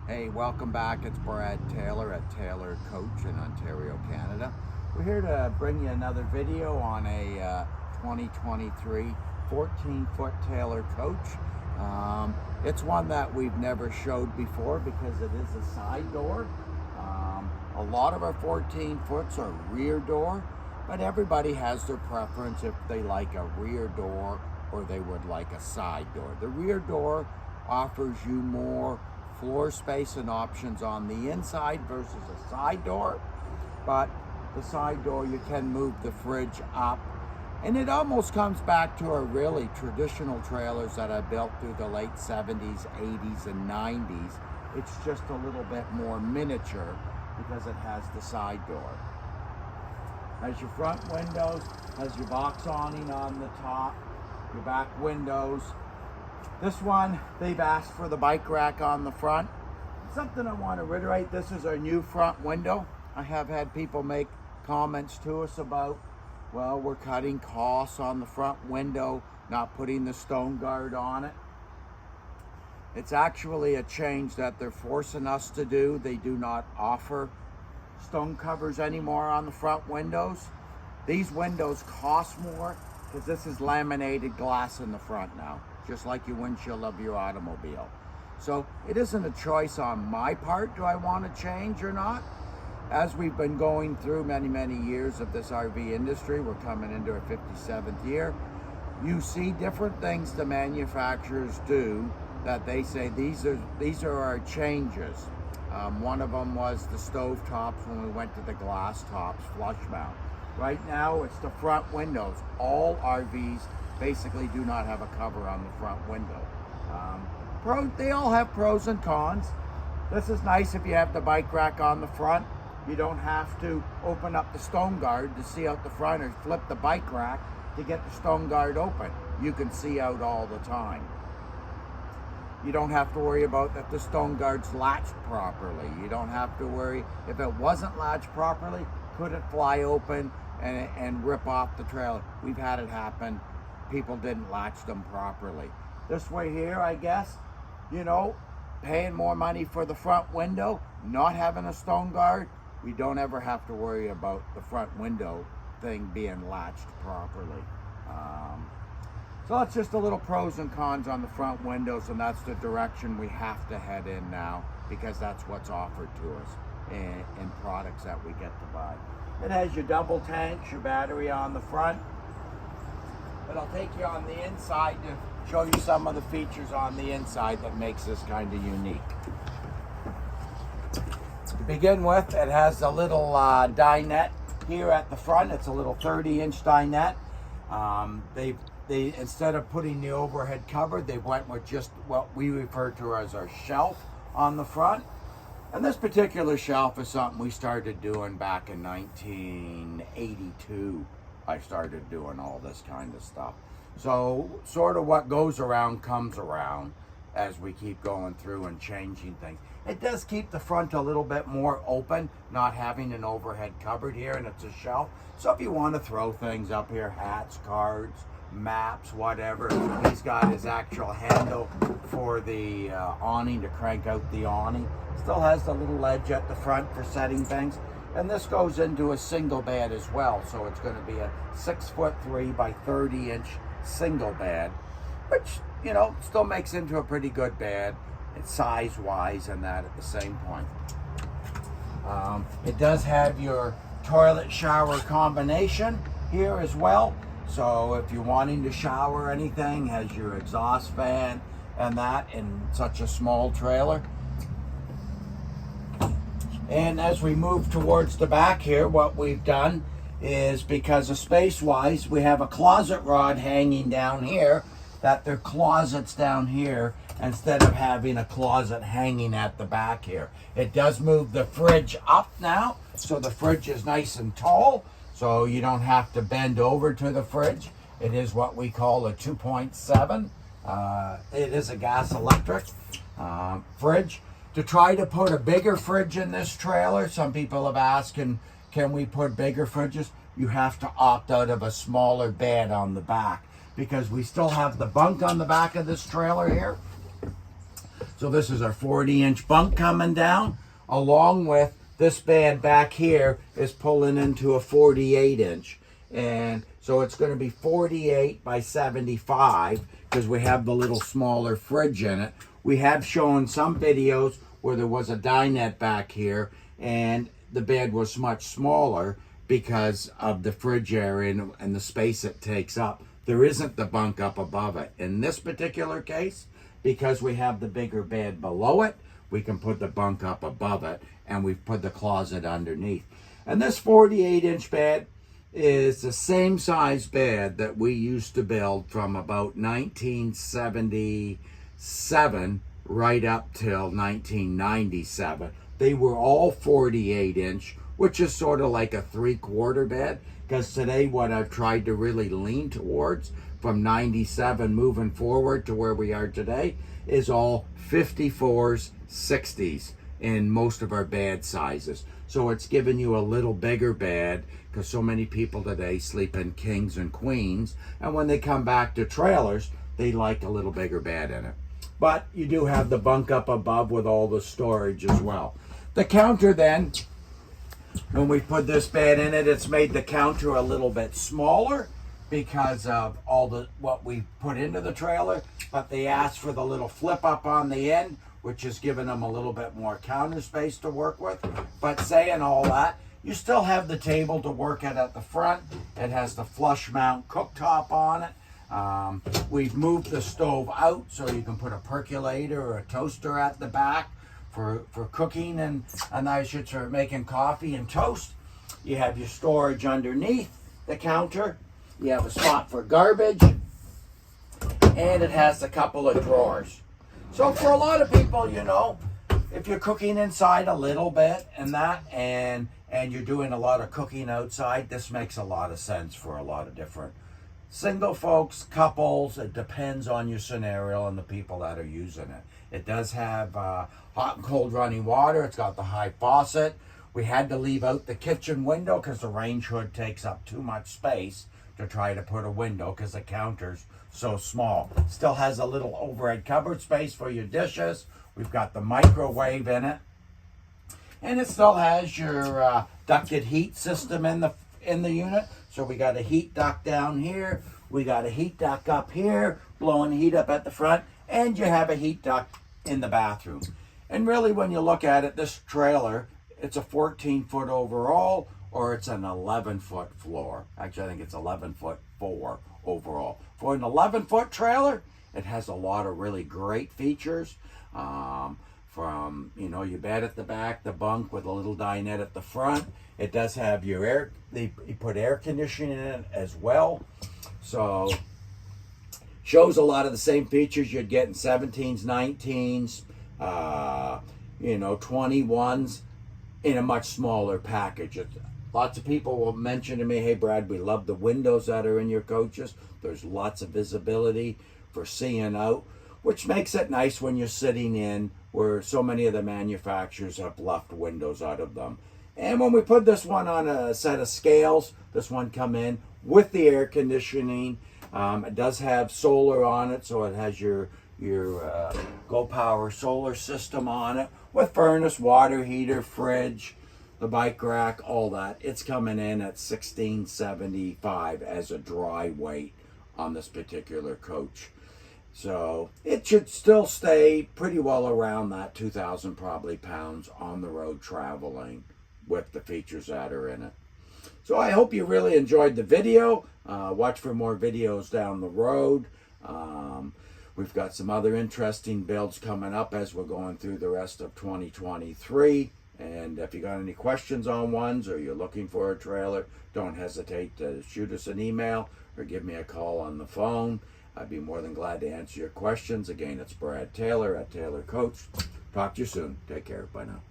Hey, welcome back. It's Brad Taylor at Taylor Coach in Ontario, Canada. We're here to bring you another video on a 2023 14-foot Taylor coach. It's one that we've never showed before because it is a side door. A lot of our 14-foots are rear door, but everybody has their preference if they like a rear door or they would like a side door. The rear door offers you more floor space and options on the inside versus a side door, but the side door you can move the fridge up, and it almost comes back to our really traditional trailers that I built through the late 70s, 80s, and 90s. It's just a little bit more miniature because it has the side door. Has your front windows, has your box awning on the top, your back windows. This one, they've asked for the bike rack on the front. Something I want to reiterate, this is our new front window. I have had people make comments to us about, well, we're cutting costs on the front window, not putting the stone guard on it. It's actually a change that they're forcing us to do. They do not offer stone covers anymore on the front windows. These windows cost more because this is laminated glass in the front now, just like your windshield of your automobile. So it isn't a choice on my part, do I want to change or not? As we've been going through many years of this RV industry, we're coming into our 57th year, you see different things the manufacturers do that they say these are our changes. One of them was the stove tops when we went to the glass tops flush mount. Right now it's the front windows. All RVs basically do not have a cover on the front window. They all have pros and cons. This is nice if you have the bike rack on the front. You don't have to open up the stone guard to see out the front or flip the bike rack to get the stone guard open. You can see out all the time. You don't have to worry about if the stone guard's latched properly. You don't have to worry if it wasn't latched properly, could it fly open and rip off the trailer. We've had it happen. People didn't latch them properly. This way here, I guess, paying more money for the front window, not having a stone guard, we don't ever have to worry about the front window thing being latched properly. So that's just a little pros and cons on the front windows, and that's the direction we have to head in now because that's what's offered to us in products that we get to buy. It has your double tanks, your battery on the front, but I'll take you on the inside to show you some of the features on the inside that makes this kind of unique. To begin with, it has a little dinette here at the front. It's a little 30-inch dinette. They instead of putting the overhead cover, they went with just what we refer to as our shelf on the front. And this particular shelf is something we started doing back in 1982. I started doing all this kind of stuff. So sort of what goes around comes around as we keep going through and changing things. It does keep the front a little bit more open, not having an overhead cupboard here, and it's a shelf. So if you want to throw things up here, hats, cards, maps, whatever, he's got his actual handle for the awning to crank out the awning. Still has the little ledge at the front for setting things. And this goes into a single bed as well. So it's going to be a 6'3" by 30-inch single bed, which, still makes into a pretty good bed. It's size-wise and that at the same point. It does have your toilet shower combination here as well. So if you're wanting to shower or anything, has your exhaust fan and that in such a small trailer. And as we move towards the back here, what we've done is, because of space-wise, we have a closet rod hanging down here, that there are closets down here instead of having a closet hanging at the back here. It does move the fridge up now, so the fridge is nice and tall, so you don't have to bend over to the fridge. It is what we call a 2.7. It is a gas electric fridge. To try to put a bigger fridge in this trailer, some people have asked, can we put bigger fridges? You have to opt out of a smaller bed on the back because we still have the bunk on the back of this trailer here. So this is our 40-inch bunk coming down, along with this bed back here is pulling into a 48-inch. And so it's going to be 48 by 75 because we have the little smaller fridge in it. We have shown some videos where there was a dinette back here and the bed was much smaller because of the fridge area and the space it takes up. There isn't the bunk up above it. In this particular case, because we have the bigger bed below it, we can put the bunk up above it, and we've put the closet underneath. And this 48-inch bed is the same size bed that we used to build from about 1977 right up till 1997. They were all 48-inch, which is sort of like a 3/4 bed, because today what I've tried to really lean towards from 97 moving forward to where we are today is all 54s, 60s in most of our bed sizes. So it's giving you a little bigger bed because so many people today sleep in kings and queens, and when they come back to trailers, they like a little bigger bed in it. But you do have the bunk up above with all the storage as well. The counter then, when we put this bed in it, it's made the counter a little bit smaller because of all the what we put into the trailer, but they asked for the little flip up on the end, which has given them a little bit more counter space to work with. But saying all that, you still have the table to work at the front. It has the flush mount cooktop on it. We've moved the stove out so you can put a percolator or a toaster at the back for cooking and I should for making coffee and toast. You have your storage underneath the counter. You have a spot for garbage, and it has a couple of drawers. So for a lot of people, you know, if you're cooking inside a little bit and you're doing a lot of cooking outside, this makes a lot of sense for a lot of different single folks, couples. It depends on your scenario and the people that are using it. It does have hot and cold running water. It's got the high faucet. We had to leave out the kitchen window because the range hood takes up too much space to try to put a window because the counter's so small. Still has a little overhead cupboard space for your dishes. We've got the microwave in it. And it still has your ducted heat system in the unit. So we got a heat duct down here. We got a heat duct up here, blowing heat up at the front. And you have a heat duct in the bathroom. And really, when you look at it, this trailer, it's a 14-foot overall, or it's an 11-foot floor. Actually, I think it's 11-foot 4 overall. For an 11-foot trailer, it has a lot of really great features. From, you know, your bed at the back, the bunk with a little dinette at the front. It does have your air, you put air conditioning in it as well. So, shows a lot of the same features you'd get in 17s, 19s, 21s in a much smaller package. Lots of people will mention to me, hey Brad, we love the windows that are in your coaches. There's lots of visibility for seeing out, which makes it nice when you're sitting in where so many of the manufacturers have left windows out of them. And when we put this one on a set of scales, this one come in with the air conditioning. It does have solar on it, so it has your Go Power solar system on it with furnace, water heater, fridge, the bike rack, all that. It's coming in at $1,675 as a dry weight on this particular coach. So it should still stay pretty well around that 2,000 probably pounds on the road traveling with the features that are in it. So I hope you really enjoyed the video. Watch for more videos down the road. We've got some other interesting builds coming up as we're going through the rest of 2023. And if you got any questions on ones or you're looking for a trailer, don't hesitate to shoot us an email or give me a call on the phone. I'd be more than glad to answer your questions. Again, it's Brad Taylor at Taylor Coach. Talk to you soon. Take care. Bye now.